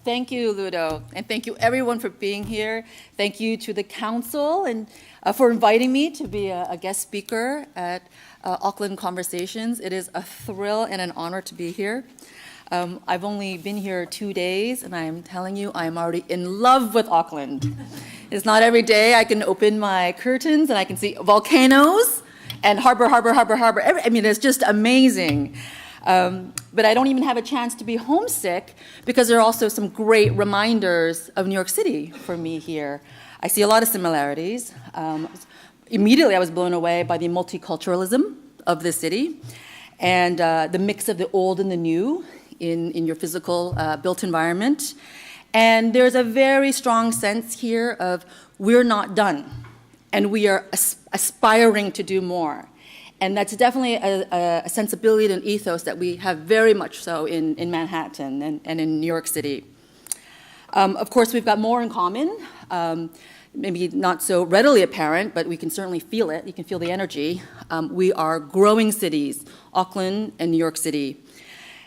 Thank you, Ludo, and thank you everyone for being here. Thank you to the council and for inviting me to be a guest speaker at Auckland Conversations. It is a thrill and an honor to be here. I've only been here 2 days, and I'm telling you, I'm already in love with Auckland. It's not every day I can open my curtains and I can see volcanoes and harbor. I mean, it's just amazing. But I don't even have a chance to be homesick because there are also some great reminders of New York City for me here. I see a lot of similarities. Immediately I was blown away by the multiculturalism of the city and the mix of the old and the new in your physical built environment. And there's a very strong sense here of we're not done and we are aspiring to do more. And that's definitely a sensibility and ethos that we have very much so in Manhattan and in New York City. Of course, we've got more in common, maybe not so readily apparent, but we can certainly feel it. You can feel the energy. We are growing cities, Auckland and New York City.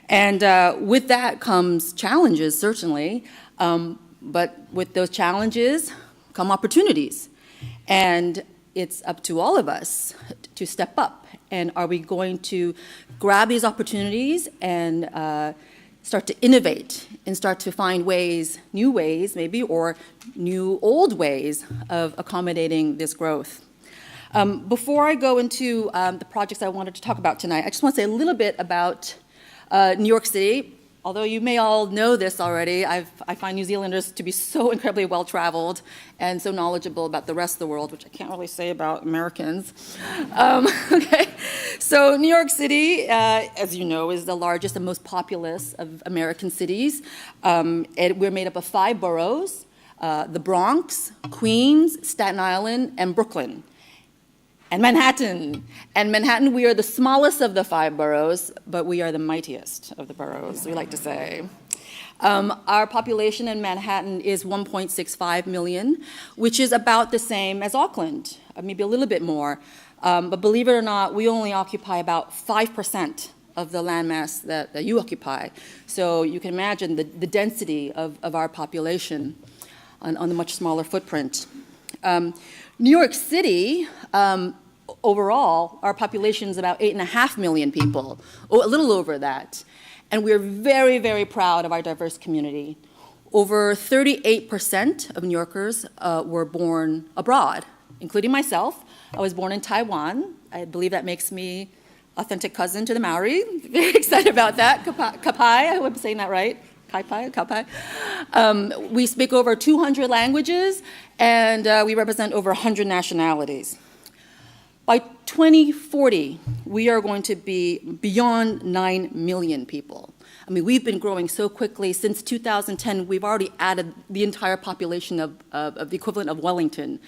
And with that comes challenges, certainly. But with those challenges come opportunities. And it's up to all of us to step up. And are we going to grab these opportunities and start to innovate and start to find ways, new ways maybe, or new old ways of accommodating this growth? Before I go into the projects I wanted to talk about tonight, I just want to say a little bit about New York City. Although you may all know this already, I find New Zealanders to be so incredibly well-traveled and so knowledgeable about the rest of the world, which I can't really say about Americans. Okay, so New York City, as you know, is the largest and most populous of American cities. We're made up of 5 boroughs, the Bronx, Queens, Staten Island, and Brooklyn. And Manhattan. And Manhattan, we are the smallest of the 5 boroughs, but we are the mightiest of the boroughs, we like to say. Our population in Manhattan is 1.65 million, which is about the same as Auckland, maybe a little bit more. But believe it or not, we only occupy about 5% of the landmass that you occupy. So you can imagine the density of our population on a much smaller footprint. New York City, overall, our population is about 8.5 million people, a little over that. And we're very, very proud of our diverse community. Over 38% of New Yorkers were born abroad, including myself. I was born in Taiwan. I believe that makes me authentic cousin to the Maori. Very excited about that. Kapai, I hope I'm saying that right. Kaupai. We speak over 200 languages, and we represent over 100 nationalities. By 2040, we are going to be beyond 9 million people. I mean, we've been growing so quickly. Since 2010, we've already added the entire population of the equivalent of Wellington.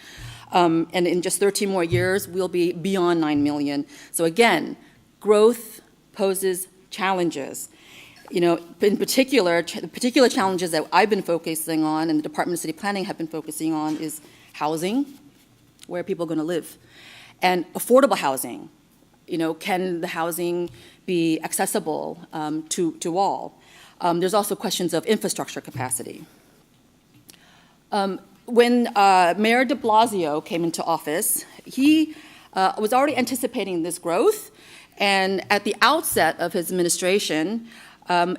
And in just 13 more years, we'll be beyond 9 million. So again, growth poses challenges. You know, in particular, the particular challenges that I've been focusing on and the Department of City Planning have been focusing on is housing, where are people going to live, and affordable housing. You know, can the housing be accessible to all? There's also questions of infrastructure capacity. When Mayor de Blasio came into office, he was already anticipating this growth, and at the outset of his administration,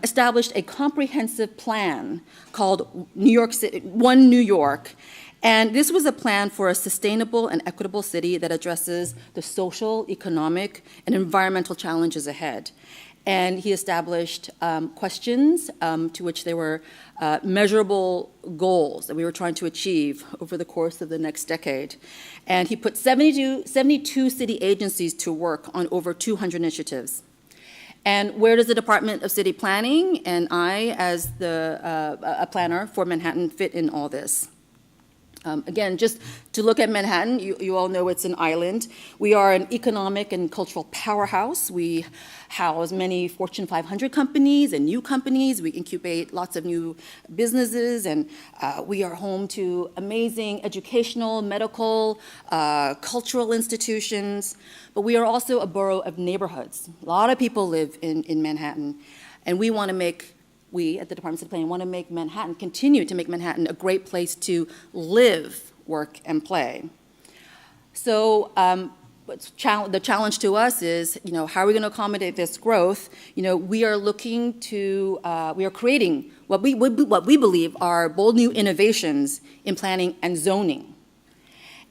established a comprehensive plan called One New York. And this was a plan for a sustainable and equitable city that addresses the social, economic, and environmental challenges ahead. And he established questions to which there were measurable goals that we were trying to achieve over the course of the next decade. And he put 72 city agencies to work on over 200 initiatives. And where does the Department of City Planning and I, as a planner for Manhattan, fit in all this? Again, just to look at Manhattan, you all know it's an island. We are an economic and cultural powerhouse. We house many Fortune 500 companies and new companies. We incubate lots of new businesses, and we are home to amazing educational, medical, cultural institutions. But we are also a borough of neighborhoods. A lot of people live in Manhattan, and we want to make we at the Department of City Planning want to make Manhattan, continue to make Manhattan a great place to live, work, and play. So the challenge to us is, how are we going to accommodate this growth? We are looking to, we are creating what we believe are bold new innovations in planning and zoning.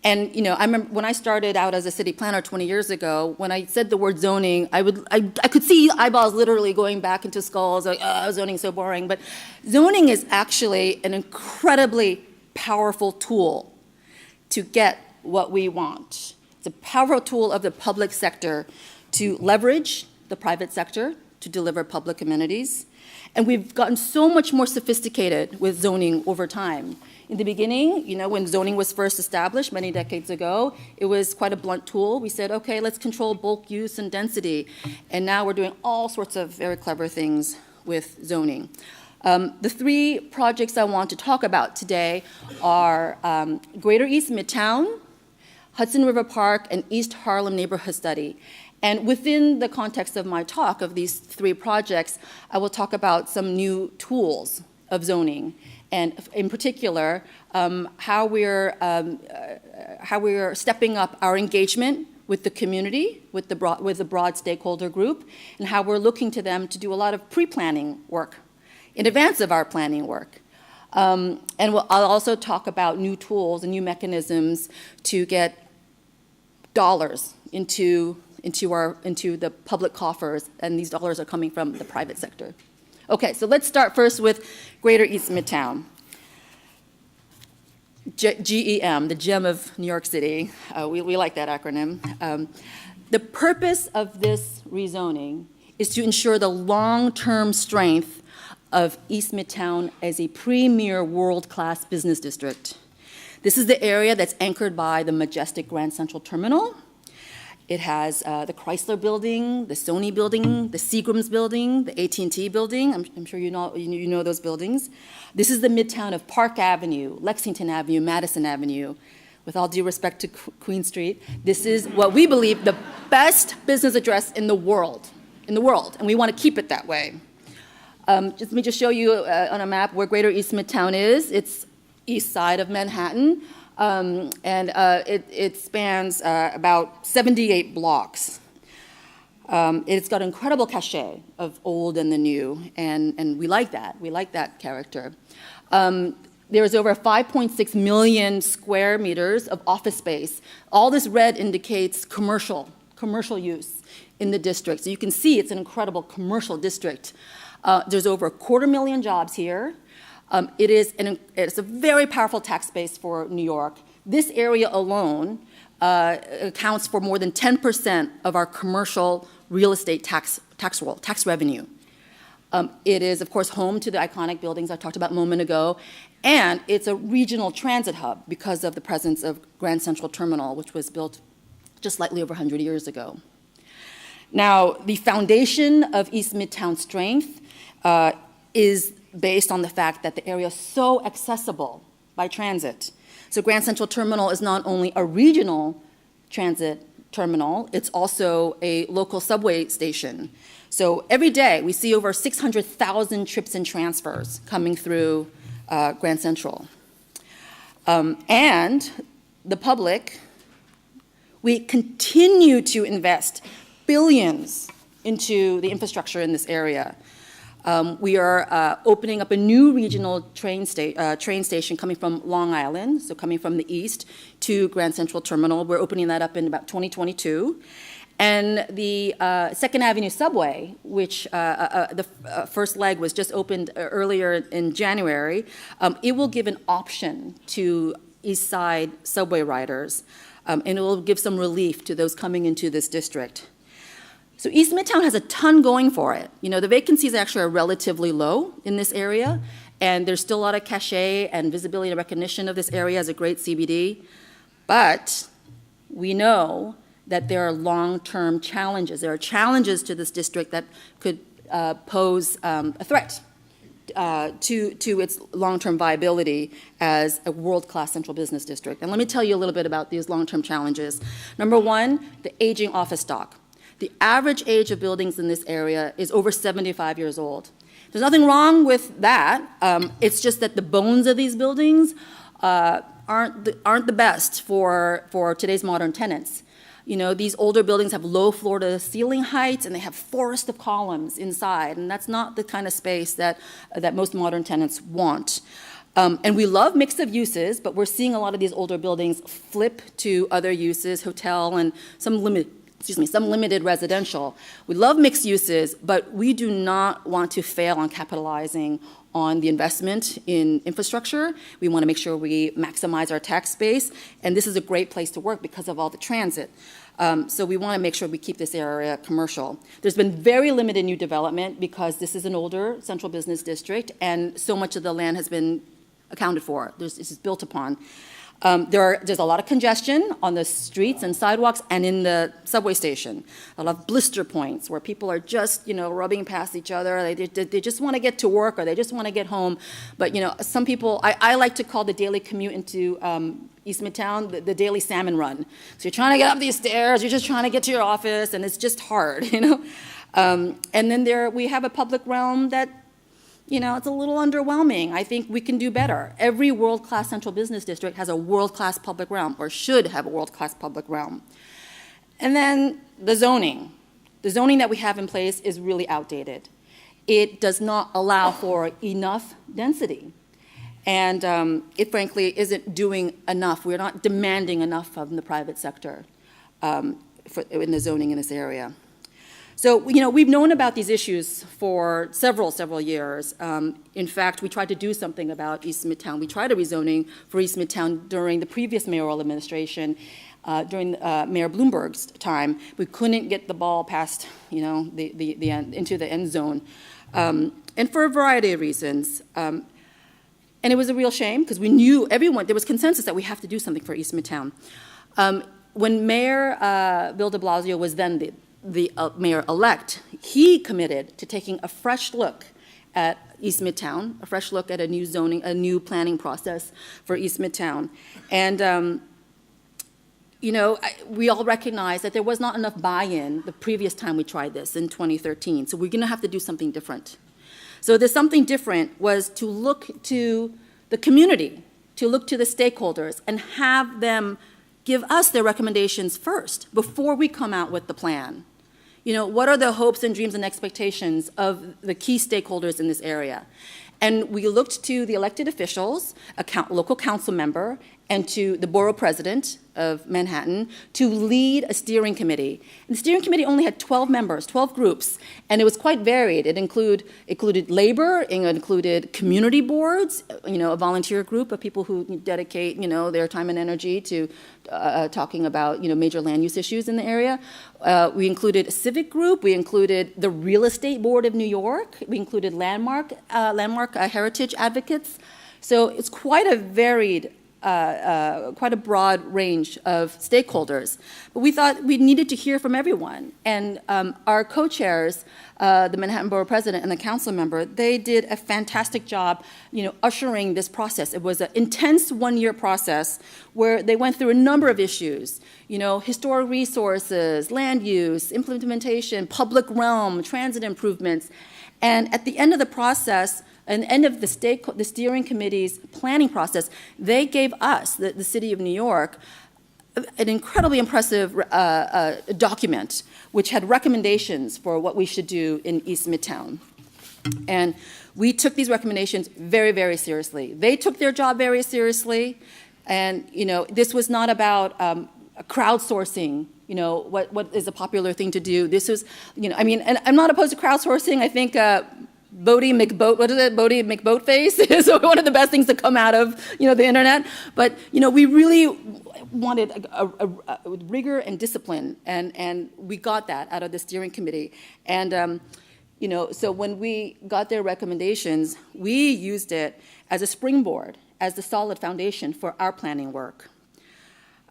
And, I remember when I started out as a city planner 20 years ago, when I said the word zoning, I could see eyeballs literally going back into skulls, like, oh, zoning is so boring. But zoning is actually an incredibly powerful tool to get what we want. It's a powerful tool of the public sector to leverage the private sector to deliver public amenities. And we've gotten so much more sophisticated with zoning over time. In the beginning, when zoning was first established many decades ago, it was quite a blunt tool. We said, okay, let's control bulk use and density. And now we're doing all sorts of very clever things with zoning. The three projects I want to talk about today are Greater East Midtown, Hudson River Park, and East Harlem Neighborhood Study. And within the context of my talk of these three projects, I will talk about some new tools of zoning, and in particular, how we're stepping up our engagement with the community, with the broad stakeholder group, and how we're looking to them to do a lot of pre-planning work in advance of our planning work. And I'll also talk about new tools and new mechanisms to get dollars into the public coffers, and these dollars are coming from the private sector. Okay, so let's start first with Greater East Midtown. GEM, the gem of New York City. We like that acronym. The purpose of this rezoning is to ensure the long-term strength of East Midtown as a premier world-class business district. This is the area that's anchored by the majestic Grand Central Terminal. It has the Chrysler Building, the Sony Building, the Seagram's Building, the AT&T Building. I'm sure you know those buildings. This is the midtown of Park Avenue, Lexington Avenue, Madison Avenue. With all due respect to Queen Street, this is what we believe the best business address in the world, and we want to keep it that way. Let me just show you on a map where Greater East Midtown is. It's east side of Manhattan. It spans about 78 blocks. It's got incredible cachet of old and the new, and we like that. We like that character. There's over 5.6 million square meters of office space. All this red indicates commercial use in the district. So you can see it's an incredible commercial district. There's over 250,000 jobs here. It's a very powerful tax base for New York. This area alone accounts for more than 10% of our commercial real estate tax revenue. It is, of course, home to the iconic buildings I talked about a moment ago, and it's a regional transit hub because of the presence of Grand Central Terminal, which was built just slightly over 100 years ago. Now, the foundation of East Midtown strength is based on the fact that the area is so accessible by transit. So Grand Central Terminal is not only a regional transit terminal, it's also a local subway station. So every day we see over 600,000 trips and transfers coming through Grand Central. And the public, we continue to invest billions into the infrastructure in this area. We are opening up a new regional train station coming from Long Island, so coming from the east to Grand Central Terminal. We're opening that up in about 2022. And the 2nd Avenue subway, which the first leg was just opened earlier in January, it will give an option to East Side subway riders, and it will give some relief to those coming into this district. So East Midtown has a ton going for it. The vacancies actually are relatively low in this area, and there's still a lot of cachet and visibility and recognition of this area as a great CBD. But we know that there are long-term challenges. There are challenges to this district that could pose a threat to its long-term viability as a world-class central business district. And let me tell you a little bit about these long-term challenges. Number one, the aging office stock. The average age of buildings in this area is over 75 years old. There's nothing wrong with that. It's just that the bones of these buildings aren't the best for today's modern tenants. You know, these older buildings have low floor-to-ceiling heights, and they have forest of columns inside, and that's not the kind of space that most modern tenants want. And we love mix of uses, but we're seeing a lot of these older buildings flip to other uses, hotel and some limited residential. We love mixed uses, but we do not want to fail on capitalizing on the investment in infrastructure. We want to make sure we maximize our tax base, and this is a great place to work because of all the transit. So we want to make sure we keep this area commercial. There's been very limited new development because this is an older central business district, and so much of the land has been accounted for. This is built upon. There's a lot of congestion on the streets and sidewalks and in the subway station. A lot of blister points where people are just, rubbing past each other. They just want to get to work or they just want to get home. But, some people, I like to call the daily commute into East Midtown the daily salmon run. So you're trying to get up these stairs, you're just trying to get to your office, and it's just hard, And then we have a public realm that it's a little underwhelming. I think we can do better. Every world-class central business district has a world-class public realm, or should have a world-class public realm. And then the zoning. The zoning that we have in place is really outdated. It does not allow for enough density. And it frankly isn't doing enough. We're not demanding enough from the private sector in the zoning in this area. So, we've known about these issues for several years. In fact, we tried to do something about East Midtown. We tried a rezoning for East Midtown during the previous mayoral administration, during Mayor Bloomberg's time. We couldn't get the ball past, the end, into the end zone, and for a variety of reasons. And it was a real shame because we knew there was consensus that we have to do something for East Midtown. When Mayor Bill de Blasio was then the mayor-elect, he committed to taking a fresh look at East Midtown, a fresh look at a new planning process for East Midtown. And, we all recognize that there was not enough buy-in the previous time we tried this in 2013, so we're going to have to do something different. So the something different was to look to the community, to look to the stakeholders, and have them give us their recommendations first before we come out with the plan. What are the hopes and dreams and expectations of the key stakeholders in this area? And we looked to the elected officials, a local council member, and to the borough president of Manhattan to lead a steering committee. And the steering committee only had 12 members, 12 groups, and it was quite varied. It included labor, it included community boards, a volunteer group of people who dedicate, their time and energy to talking about, major land use issues in the area. We included a civic group, we included the Real Estate Board of New York, we included landmark heritage advocates. So it's quite a varied quite a broad range of stakeholders. But we thought we needed to hear from everyone. And our co-chairs, the Manhattan Borough President and the council member, they did a fantastic job, ushering this process. It was an intense one-year process where they went through a number of issues, historic resources, land use, implementation, public realm, transit improvements. And at the end of the process, and end of the steering committee's planning process, they gave us, the city of New York, an incredibly impressive document which had recommendations for what we should do in East Midtown. And we took these recommendations very, very seriously. They took their job very seriously, and this was not about crowdsourcing. What is a popular thing to do. This was, and I'm not opposed to crowdsourcing. I think Bodie McBoat face is one of the best things to come out of, the internet. But, we really wanted a rigor and discipline, and we got that out of the steering committee. And, so when we got their recommendations, we used it as a springboard, as the solid foundation for our planning work.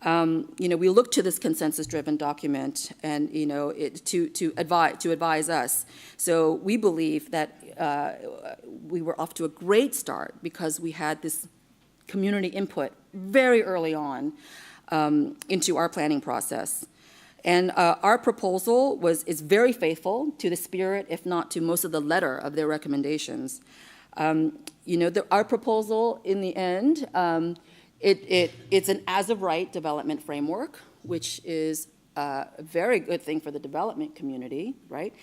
We look to this consensus-driven document and, to advise us. So we believe that we were off to a great start because we had this community input very early on into our planning process. And our proposal is very faithful to the spirit, if not to most of the letter of their recommendations. Our proposal in the end, it's an as-of-right development framework, which is a very good thing for the development community, right?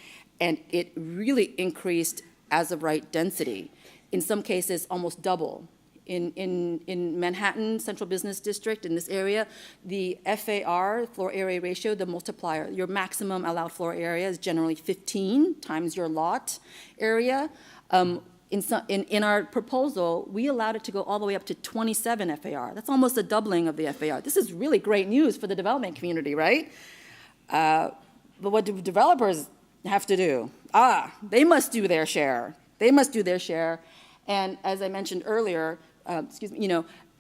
And it really increased as-of-right density. In some cases, almost double. In Manhattan Central Business District, in this area, the FAR, floor area ratio, the multiplier, your maximum allowed floor area is generally 15 times your lot area. In our proposal, we allowed it to go all the way up to 27 FAR. That's almost a doubling of the FAR. This is really great news for the development community, right? But what do developers have to do? They must do their share. They must do their share. And as I mentioned earlier,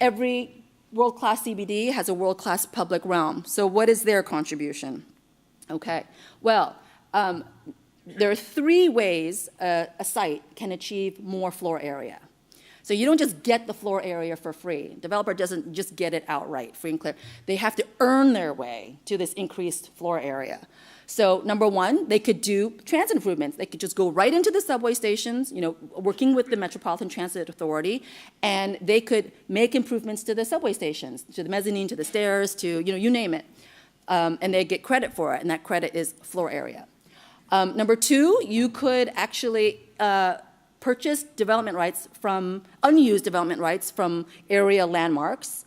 every world-class CBD has a world-class public realm. So what is their contribution? Okay, well, there are 3 ways a site can achieve more floor area. So you don't just get the floor area for free. Developer doesn't just get it outright, free and clear. They have to earn their way to this increased floor area. So number 1, they could do transit improvements. They could just go right into the subway stations, working with the Metropolitan Transit Authority, and they could make improvements to the subway stations, to the mezzanine, to the stairs, to, you name it. And they get credit for it, and that credit is floor area. Number 2, you could actually purchase development rights unused development rights from area landmarks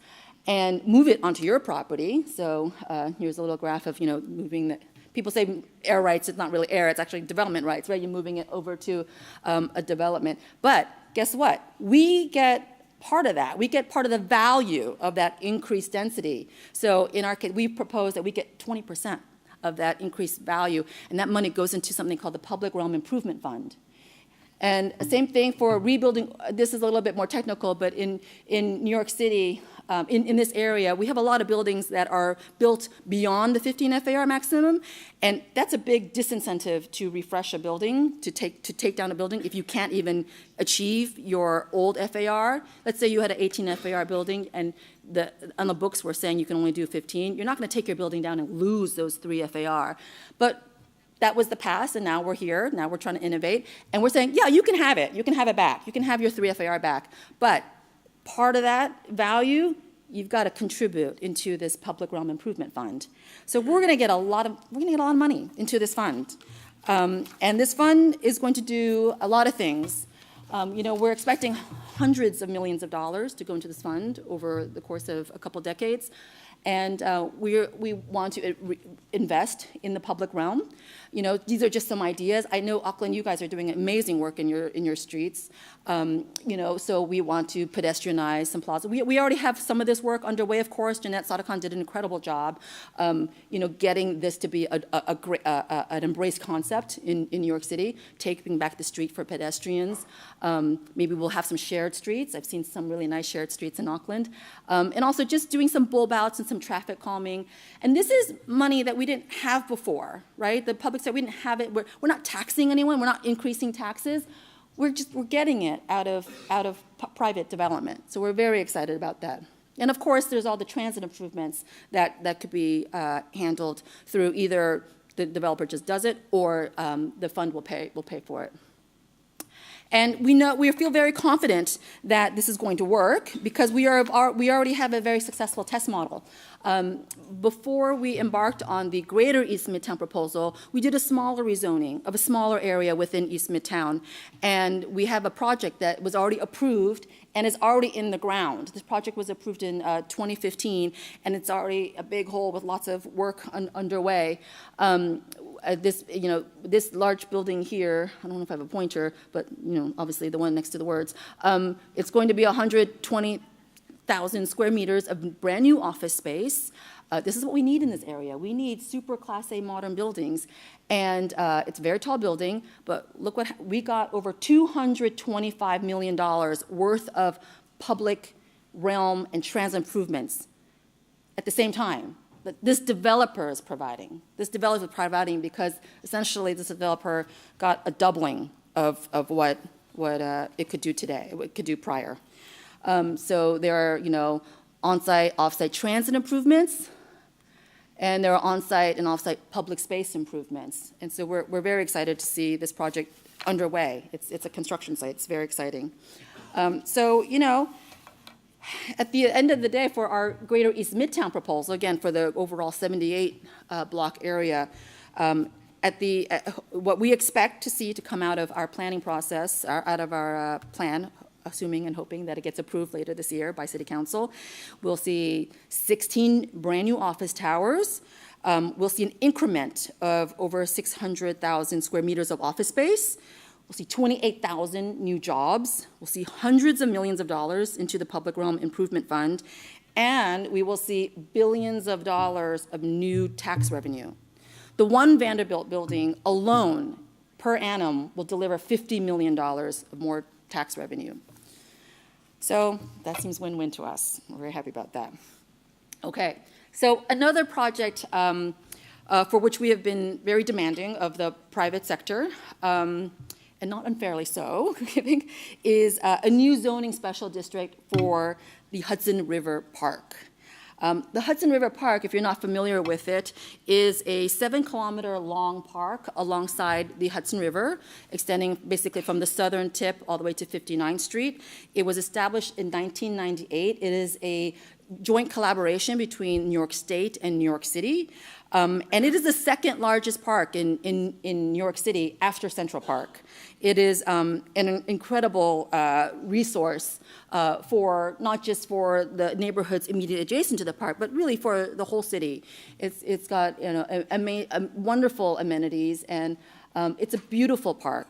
and move it onto your property. So here's a little graph of, moving the, people say air rights, it's not really air, it's actually development rights, right? You're moving it over to a development. But guess what? We get part of that. We get part of the value of that increased density. So in our case, we propose that we get 20% of that increased value, and that money goes into something called the Public Realm Improvement Fund. And same thing for rebuilding. This is a little bit more technical, but in New York City, in this area, we have a lot of buildings that are built beyond the 15 FAR maximum, and that's a big disincentive to refresh a building, to take down a building if you can't even achieve your old FAR. Let's say you had an 18 FAR building, and on the books we're saying you can only do 15. You're not going to take your building down and lose those 3 FAR. But that was the past, and now we're here. Now we're trying to innovate, and we're saying, yeah, you can have it. You can have it back. You can have your 3 FAR back. But part of that value, you've got to contribute into this Public Realm Improvement Fund. So we're going to get a lot of money into this fund, and this fund is going to do a lot of things. We're expecting hundreds of millions of dollars to go into this fund over the course of a couple decades. And we want to invest in the public realm. These are just some ideas. I know, Auckland, you guys are doing amazing work in your streets. So we want to pedestrianize some plazas. We already have some of this work underway, of course. Jeanette Sadakhan did an incredible job, getting this to be an embraced concept in New York City, taking back the street for pedestrians. Maybe we'll have some shared streets. I've seen some really nice shared streets in Auckland. And also just doing some bulb outs and some traffic calming. And this is money that we didn't have before, right? The public said we didn't have it. We're not taxing anyone. We're not increasing taxes. We're getting it out of private development. So we're very excited about that. And of course, there's all the transit improvements that could be handled through either the developer just does it or the fund will pay for it. And we feel very confident that this is going to work because we already have a very successful test model. Before we embarked on the greater East Midtown proposal, we did a smaller rezoning of a smaller area within East Midtown. And we have a project that was already approved and is already in the ground. This project was approved in 2015, and it's already a big hole with lots of work underway. This large building here, I don't know if I have a pointer, but obviously the one next to the words, it's going to be 120,000 square meters of brand new office space. This is what we need in this area. We need super Class A modern buildings, and it's a very tall building, but look what we got, over $225 million worth of public realm and transit improvements at the same time. That this developer is providing. This developer is providing because essentially this developer got a doubling of what it could do today, what it could do prior. So there are on-site, off-site transit improvements, And there are on-site and off-site public space improvements. And so we're very excited to see this project underway. It's a construction site. It's very exciting. So, you know, at the end of the day, for our Greater East Midtown proposal, again, for the overall 78 block area, what we expect to see to come out of our planning process, out of our plan, assuming and hoping that it gets approved later this year by City Council, we'll see 16 brand new office towers. We'll see an increment of over 600,000 square meters of office space. We'll see 28,000 new jobs. We'll see hundreds of millions of dollars into the Public Realm Improvement Fund. And we will see billions of dollars of new tax revenue. The one Vanderbilt building alone per annum will deliver $50 million of more tax revenue. So that seems win-win to us. We're very happy about that. Okay, so another project for which we have been very demanding of the private sector, and not unfairly so, I think, is a new zoning special district for the Hudson River Park. The Hudson River Park, if you're not familiar with it, is a 7-kilometer-long park alongside the Hudson River, extending basically from the southern tip all the way to 59th Street. It was established in 1998. It is a joint collaboration between New York State and New York City. And it is the second largest park in New York City after Central Park. It is an incredible resource for not just for the neighborhoods immediately adjacent to the park, but really for the whole city. It's got wonderful amenities, and it's a beautiful park.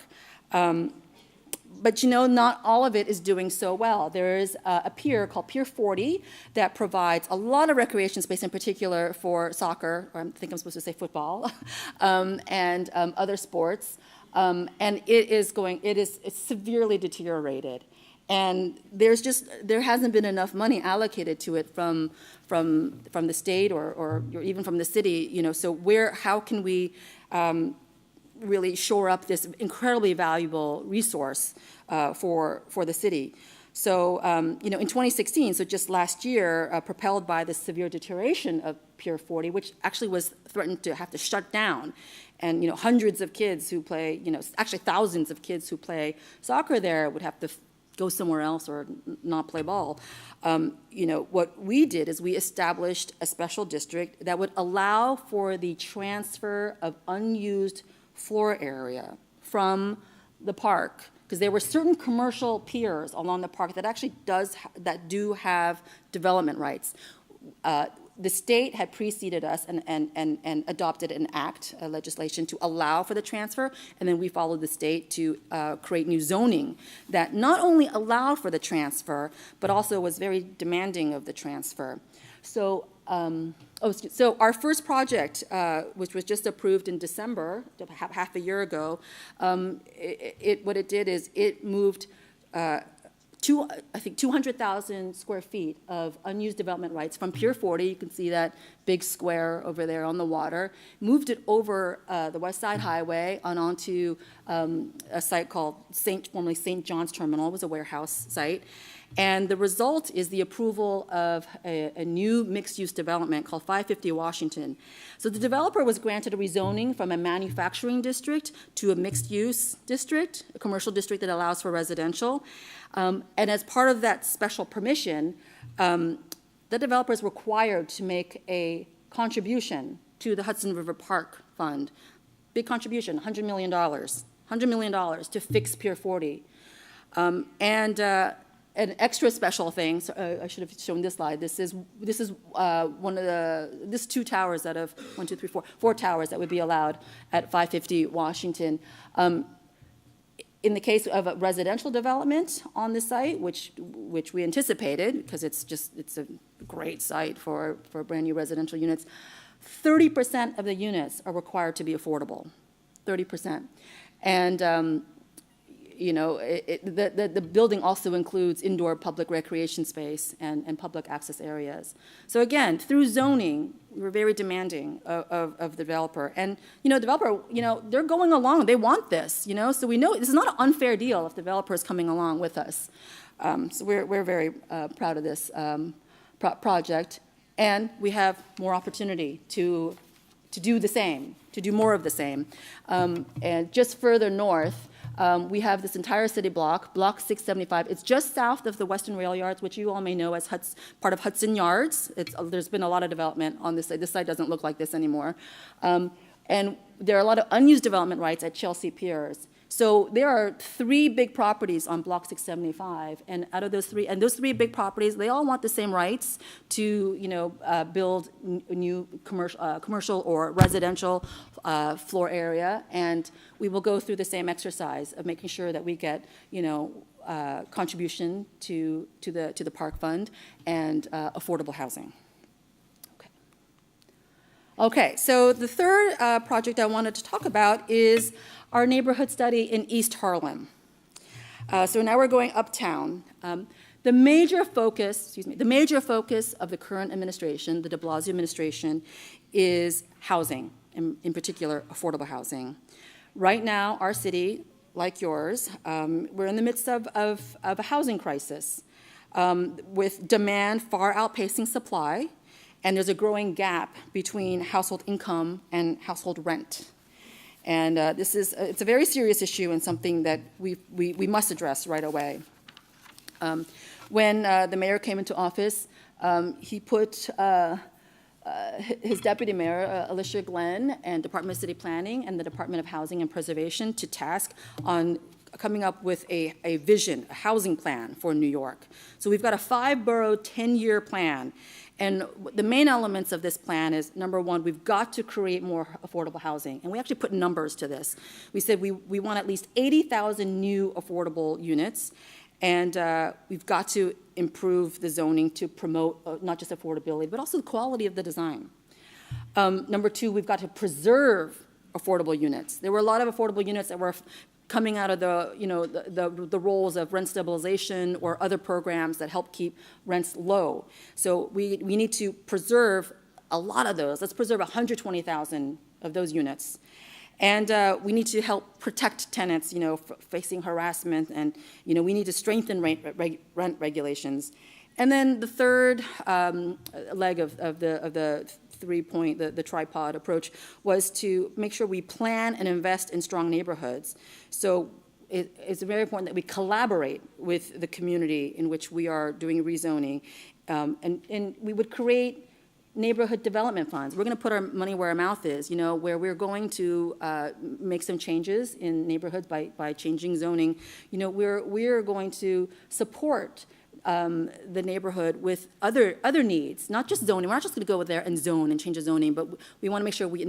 But, you know, not all of it is doing so well. There is a pier called Pier 40 that provides a lot of recreation space, in particular for soccer, or I think I'm supposed to say football, and other sports. And it's severely deteriorated. And there hasn't been enough money allocated to it from the state or even from the city, you know, so how can we really shore up this incredibly valuable resource for the city. So, you know, in 2016, so just last year, propelled by the severe deterioration of Pier 40, which actually was threatened to have to shut down, and, you know, hundreds of kids who play, you know, actually thousands of kids who play soccer there would have to go somewhere else or not play ball. You know, what we did is we established a special district that would allow for the transfer of unused floor area from the park, because there were certain commercial piers along the park that actually do have development rights. The state had preceded us and adopted an act, a legislation to allow for the transfer, and then we followed the state to create new zoning that not only allowed for the transfer, but also was very demanding of the transfer. So, so our first project, which was just approved in December, half a year ago, what it did is it moved I think 200,000 square feet of unused development rights from Pier 40, you can see that big square over there on the water, moved it over the West Side Highway and onto a site called formerly St. John's Terminal. It was a warehouse site. And the result is the approval of a new mixed-use development called 550 Washington. So the developer was granted a rezoning from a manufacturing district to a mixed-use district, a commercial district that allows for residential. And as part of that special permission, the developer is required to make a contribution to the Hudson River Park Fund. Big contribution, $100 million. $100 million to fix Pier 40. An extra special thing, so I should have shown this slide. This is one of this 2 towers out of 1, 2, 3, 4 towers that would be allowed at 550 Washington. In the case of a residential development on the site, which we anticipated, because it's a great site for brand new residential units, 30% of the units are required to be affordable, 30%. And you know, the building also includes indoor public recreation space and public access areas. So again, through zoning, we were very demanding of the developer. And, you know, developer, you know, they're going along. They want this, you know. So we know this is not an unfair deal if the developer is coming along with us. So we're very proud of this project. And we have more opportunity to do the same, to do more of the same. And just further north, we have this entire city block, Block 675. It's just south of the Western Rail Yards, which you all may know as part of Hudson Yards. There's been a lot of development on this side. This side doesn't look like this anymore. And there are a lot of unused development rights at Chelsea Piers. So there are 3 big properties on Block 675, and out of those 3 big properties, they all want the same rights to, build new commercial or residential floor area, and we will go through the same exercise of making sure that we get, contribution to the park fund and affordable housing. Okay, so the third project I wanted to talk about is our neighborhood study in East Harlem. So now we're going uptown. The major focus of the current administration, the de Blasio administration, is housing, in particular affordable housing. Right now, our city, like yours, we're in the midst of a housing crisis with demand far outpacing supply, and there's a growing gap between household income and household rent. And it's a very serious issue and something that we must address right away. When the mayor came into office, he put his deputy mayor, Alicia Glenn, and Department of City Planning and the Department of Housing and Preservation to task on coming up with a vision, a housing plan for New York. So we've got a 5-borough, 10-year plan. And the main elements of this plan is, number one, we've got to create more affordable housing. And we actually put numbers to this. We said we want at least 80,000 new affordable units. And we've got to improve the zoning to promote not just affordability, but also the quality of the design. Number two, we've got to preserve affordable units. There were a lot of affordable units that were coming out of the roles of rent stabilization or other programs that help keep rents low. So we need to preserve a lot of those. Let's preserve 120,000 of those units. And we need to help protect tenants, facing harassment, and we need to strengthen rent regulations. And then the third leg of the 3-point, the tripod approach, was to make sure we plan and invest in strong neighborhoods. So it's very important that we collaborate with the community in which we are doing rezoning, and we would create neighborhood development funds. We're going to put our money where our mouth is, where we're going to make some changes in neighborhoods by changing zoning. We're going to support the neighborhood with other needs, not just zoning. We're not just going to go there and zone and change the zoning, but we want to make sure we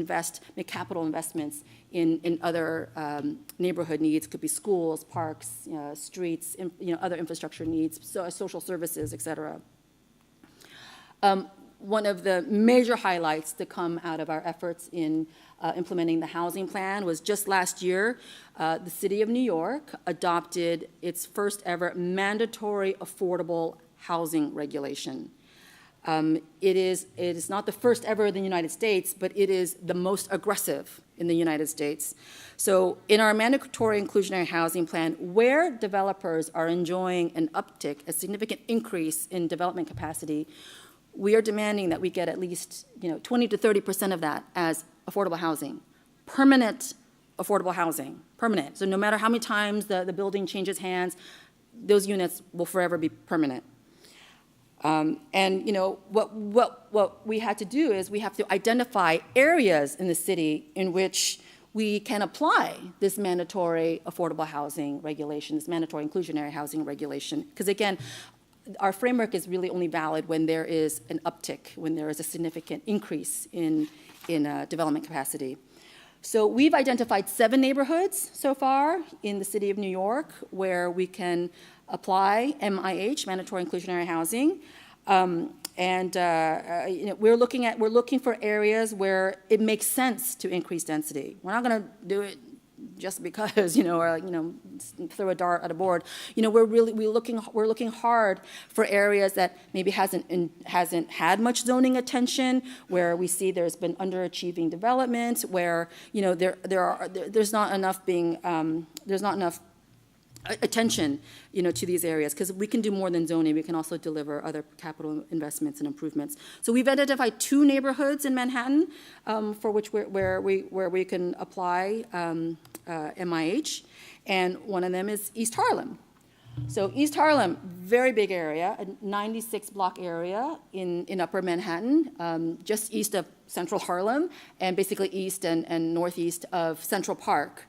make capital investments in other neighborhood needs. Could be schools, parks, streets, other infrastructure needs, social services, et cetera. One of the major highlights to come out of our efforts in implementing the housing plan was just last year, the city of New York adopted its first ever mandatory affordable housing regulation. It is not the first ever in the United States, but it is the most aggressive in the United States. So in our mandatory inclusionary housing plan, where developers are enjoying an uptick, a significant increase in development capacity, we are demanding that we get at least 20 to 30% of that as affordable housing, permanent affordable housing, permanent. So no matter how many times the building changes hands, those units will forever be permanent. What we had to do is we have to identify areas in the city in which we can apply this mandatory affordable housing regulation, this mandatory inclusionary housing regulation. Because again, our framework is really only valid when there is an uptick, when there is a significant increase in development capacity. So we've identified 7 neighborhoods so far in the city of New York where we can apply MIH, mandatory inclusionary housing. We're looking for areas where it makes sense to increase density. We're not going to do it just because, or throw a dart at a board. We're looking hard for areas that maybe hasn't had much zoning attention, where we see there's been underachieving development, where there's not enough attention, to these areas, because we can do more than zoning. We can also deliver other capital investments and improvements. So we've identified 2 neighborhoods in Manhattan for which where we can apply MIH, and one of them is East Harlem. So East Harlem, very big area, a 96-block area in Upper Manhattan, just east of Central Harlem, and basically east and northeast of Central Park.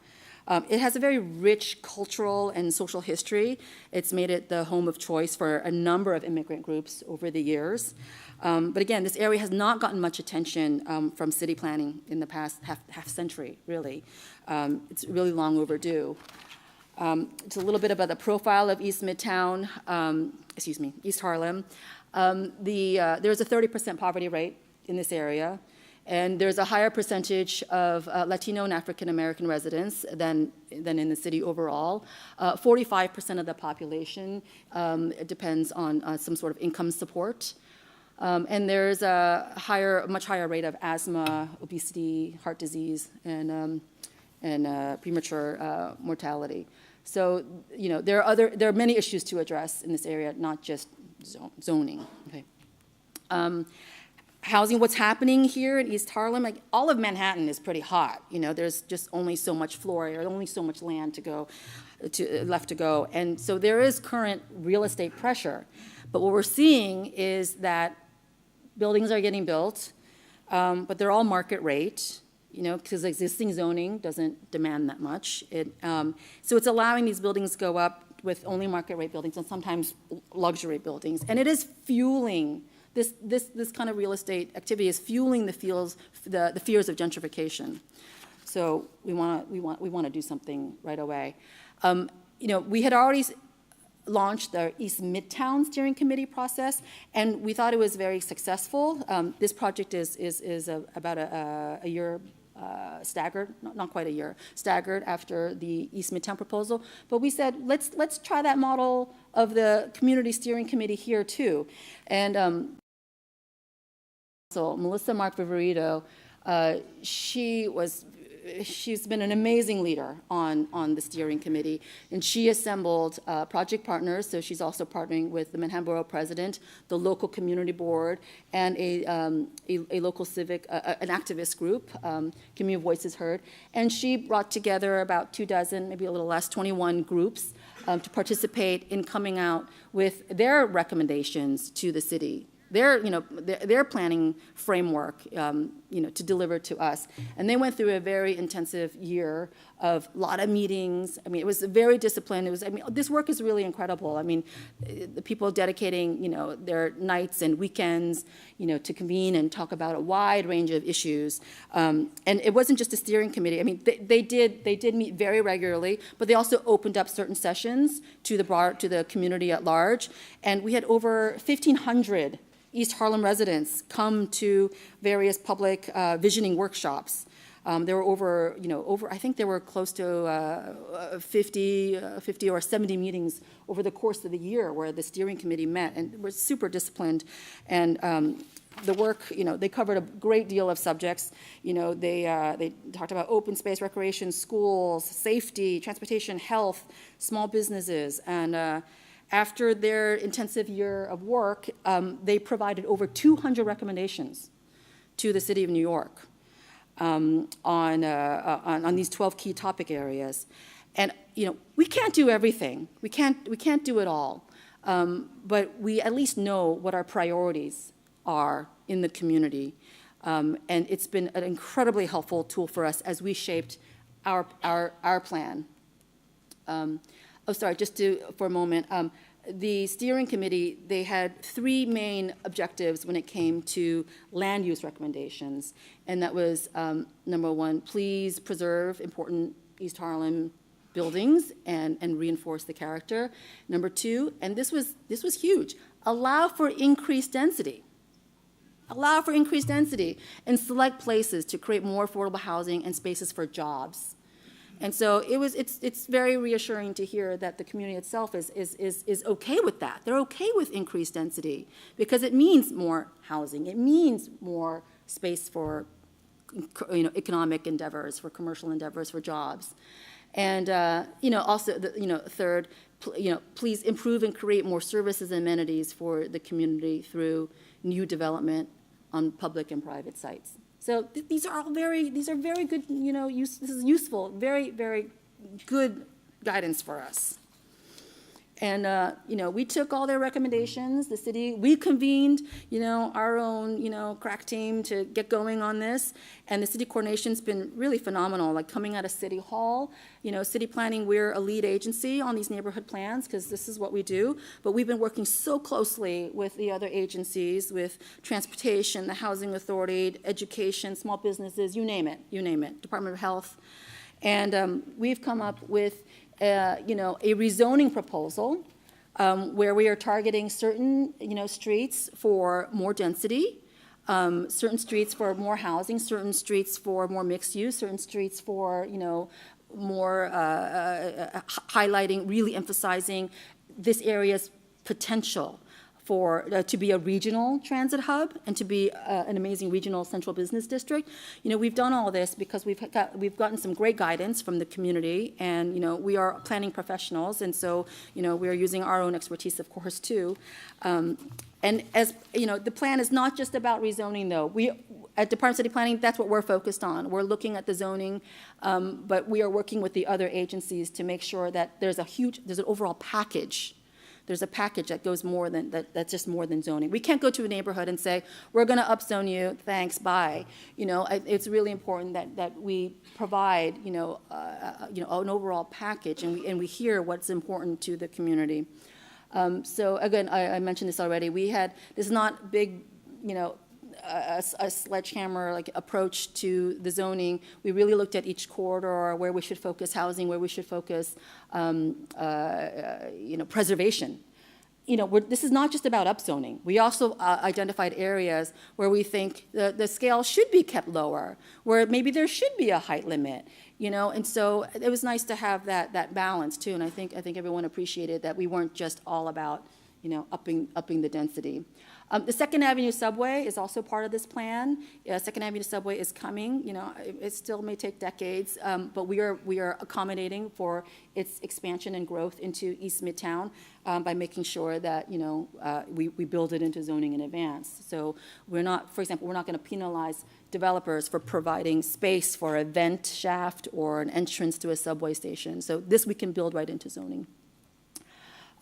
It has a very rich cultural and social history. It's made it the home of choice for a number of immigrant groups over the years. But again, this area has not gotten much attention from city planning in the past half century, really. It's really long overdue. It's a little bit about the profile of East Midtown, East Harlem. There's a 30% poverty rate in this area. And there's a higher percentage of Latino and African American residents than in the city overall. 45% of the population it depends on some sort of income support. And there's a much higher rate of asthma, obesity, heart disease, and premature mortality. So, there are many issues to address in this area, not just zoning. Okay. Housing, what's happening here in East Harlem, like all of Manhattan is pretty hot. There's just only so much floor area, only so much land left to go. And so there is current real estate pressure. But what we're seeing is that buildings are getting built, but they're all market rate, because existing zoning doesn't demand that much. So it's allowing these buildings to go up with only market rate buildings and sometimes luxury buildings. And it is fueling this kind of real estate activity is fueling the fears of gentrification. So we want to do something right away. We had already launched the East Midtown Steering Committee process, and we thought it was very successful. This project is about a year staggered, not quite a year, staggered after the East Midtown proposal. But we said, let's try that model of the Community Steering Committee here too. And so Melissa Mark Viverito, she's been an amazing leader on the steering committee, and she assembled project partners. So she's also partnering with the Manhattan Borough President, the local community board, and a local civic, an activist group, Community Voices Heard. And she brought together about 24, maybe a little less, 21 groups to participate in coming out with their recommendations to the city. Their planning framework, to deliver to us. And they went through a very intensive year of a lot of meetings. It was very disciplined. This work is really incredible. The people dedicating, their nights and weekends, to convene and talk about a wide range of issues. And it wasn't just a steering committee. They did meet very regularly, but they also opened up certain sessions to the community at large. And we had over 1,500 East Harlem residents come to various public visioning workshops. There were over, I think there were close to 50 or 70 meetings over the course of the year where the steering committee met, and were super disciplined. And the work, they covered a great deal of subjects. They talked about open space, recreation, schools, safety, transportation, health, small businesses, and after their intensive year of work, they provided over 200 recommendations to the City of New York on these 12 key topic areas. And we can't do everything. We can't do it all. But we at least know what our priorities are in the community. And it's been an incredibly helpful tool for us as we shaped our plan. For a moment. The steering committee, they had 3 main objectives when it came to land use recommendations. And that was, number 1, please preserve important East Harlem buildings and reinforce the character. Number 2, and this was huge, allow for increased density. Allow for increased density in select places to create more affordable housing and spaces for jobs. And so it's very reassuring to hear that the community itself is okay with that. They're okay with increased density because it means more housing. It means more space for economic endeavors, for commercial endeavors, for jobs. And, also, third, please improve and create more services and amenities for the community through new development on public and private sites. So these are very good, this is useful, very, very good guidance for us. And, we took all their recommendations. The city, we convened, our own, crack team to get going on this. And the city coordination's been really phenomenal, like coming out of City Hall. City planning, we're a lead agency on these neighborhood plans because this is what we do. But we've been working so closely with the other agencies, with transportation, the Housing Authority, education, small businesses, you name it, Department of Health. And we've come up with a rezoning proposal where we are targeting certain, streets for more density, certain streets for more housing, certain streets for more mixed use, certain streets for, more highlighting, really emphasizing this area's potential for to be a regional transit hub and to be an amazing regional central business district. We've done all this because we've gotten some great guidance from the community, and we are planning professionals, and so we are using our own expertise, of course, too. And as the plan is not just about rezoning, though. We at Department of City Planning, that's what we're focused on. We're looking at the zoning, but we are working with the other agencies to make sure that there's an overall package. There's a package that goes more than that's just more than zoning. We can't go to a neighborhood and say, we're going to upzone you, thanks, bye. It's really important that we provide an overall package, and we hear what's important to the community. So again, I mentioned this already. This is not big, a sledgehammer like approach to the zoning. We really looked at each corridor, where we should focus housing, where we should focus preservation. This is not just about upzoning. We also identified areas where we think the scale should be kept lower, where maybe there should be a height limit. And so it was nice to have that balance too. And I think everyone appreciated that we weren't just all about upping the density. The Second Avenue subway is also part of this plan. Second Avenue subway is coming. It still may take decades, but we are accommodating for its expansion and growth into East Midtown by making sure that we build it into zoning in advance. So we're not, for example, we're not going to penalize developers for providing space for a vent shaft or an entrance to a subway station. So this we can build right into zoning.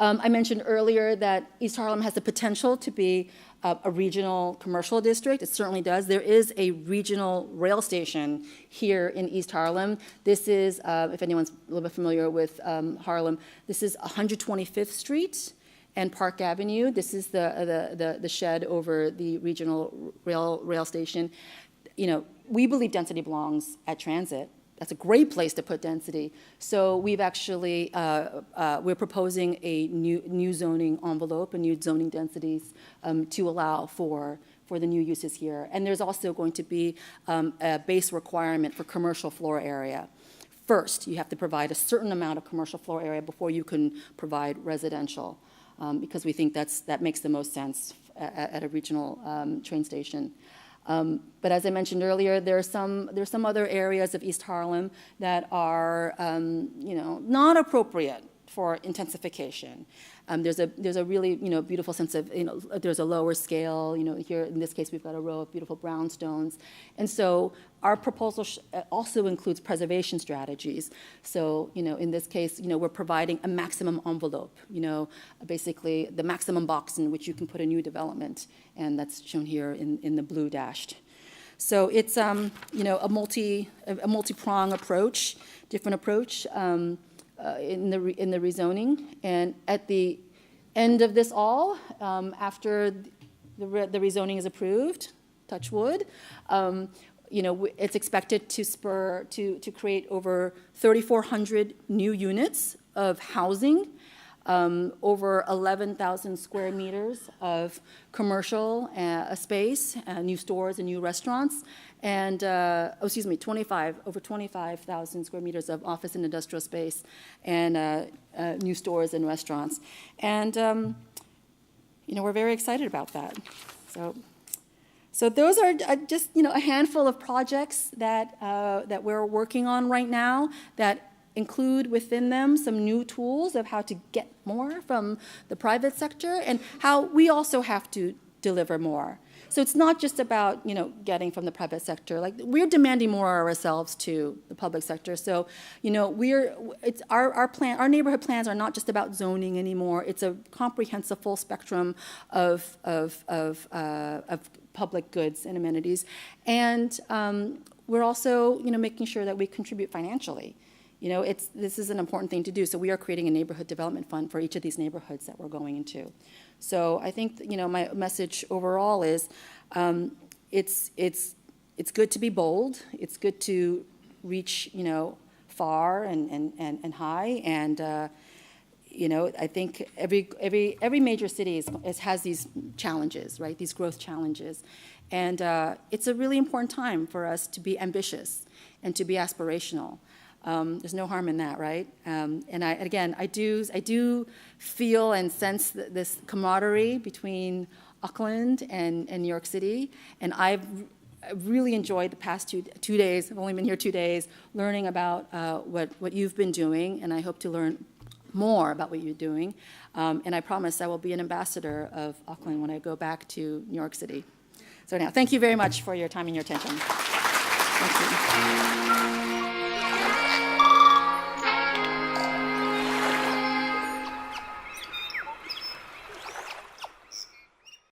I mentioned earlier that East Harlem has the potential to be a regional commercial district. It certainly does. There is a regional rail station here in East Harlem. This is, if anyone's a little bit familiar with Harlem, this is 125th Street and Park Avenue. This is the shed over the regional rail station. We believe density belongs at transit. That's a great place to put density. So we've actually, we're proposing a new zoning envelope, and new zoning densities to allow for the new uses here. And there's also going to be a base requirement for commercial floor area. First, you have to provide a certain amount of commercial floor area before you can provide residential, because we think that makes the most sense at a regional train station. But as I mentioned earlier, there's some other areas of East Harlem that are, not appropriate for intensification. There's a really, beautiful sense of, there's a lower scale. Here in this case, we've got a row of beautiful brownstones, and so our proposal also includes preservation strategies. So, in this case, we're providing a maximum envelope. Basically the maximum box in which you can put a new development, and that's shown here in the blue dashed. So it's a multi-prong approach, different approach. In the rezoning, and at the end of this all, after the rezoning is approved, touch wood, it's expected to create over 3,400 new units of housing, over 11,000 square meters of commercial space, new stores and new restaurants, and over 25,000 square meters of office and industrial space, and new stores and restaurants. And we're very excited about that. So those are just a handful of projects that we're working on right now that include within them some new tools of how to get more from the private sector and how we also have to deliver more. So it's not just about, getting from the private sector. Like, we're demanding more of ourselves to the public sector. So, it's our neighborhood plans are not just about zoning anymore. It's a comprehensive full spectrum of public goods and amenities. And we're also, making sure that we contribute financially. This is an important thing to do. So we are creating a neighborhood development fund for each of these neighborhoods that we're going into. So I think, my message overall is it's good to be bold. It's good to reach, far and high. And, I think every major city has these challenges, right? These growth challenges. And it's a really important time for us to be ambitious and to be aspirational. There's no harm in that, right? And I do feel and sense this camaraderie between Auckland and New York City, and I've really enjoyed the past two days. I've only been here 2 days, learning about what you've been doing, and I hope to learn more about what you're doing. And I promise I will be an ambassador of Auckland when I go back to New York City. So now, thank you very much for your time and your attention. Thank you.